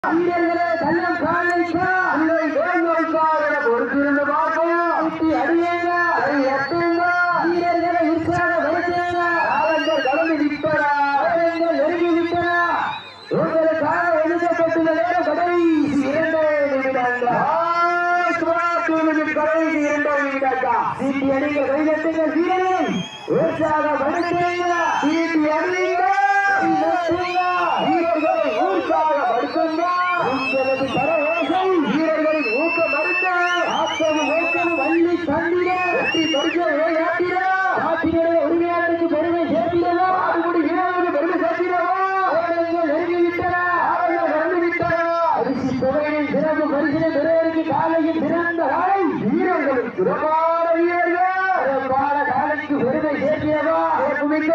வீரர்களே கள்ளம் காலைக்கா இல்லை வேங்கோய்க்கா என பொறுத்திருந்து பார்ப்போம். அடியேங்க எட்டுங்க வீரர்களை உற்சாக வருத்தேங்க. காலங்கள் கடந்து விட்டன, நெருங்கி விட்டன. உங்களுக்காக எழுதப்பட்டுள்ள நேரம் கடைசி 2 நிமிடங்கள். கடைசி 2 நிமிடங்கள். சீட்டி அடிங்க, கைதட்டுங்க வீரரை உற்சாகப்படுத்துங்க. சீட்டி அடிங்க, வீரர்களை உற்சாகப்படுத்துங்க. உங்களது கரவேசை வீரர்களின் ஊக்கம் மருந்து ஆத்தது ஓட்டது வள்ளி தந்திர வெற்றி பரிசு உரிமையாளருக்கு பெருமை சேர்த்திடவோ அதுபடி வீரர்களுக்கு பெருமை சேர்த்திடவோ நெருங்கி விட்டன, நடந்து விட்டன. அரிசி தொகையின் சிறப்பு பரிசினை பெறுவதற்கு காலையில் சிறந்த காலை வீரர்களுக்கு சிறப்பான வீரர்கள் சிறப்பான காலைக்கு பெருமை சேர்த்திடவோ மிக்க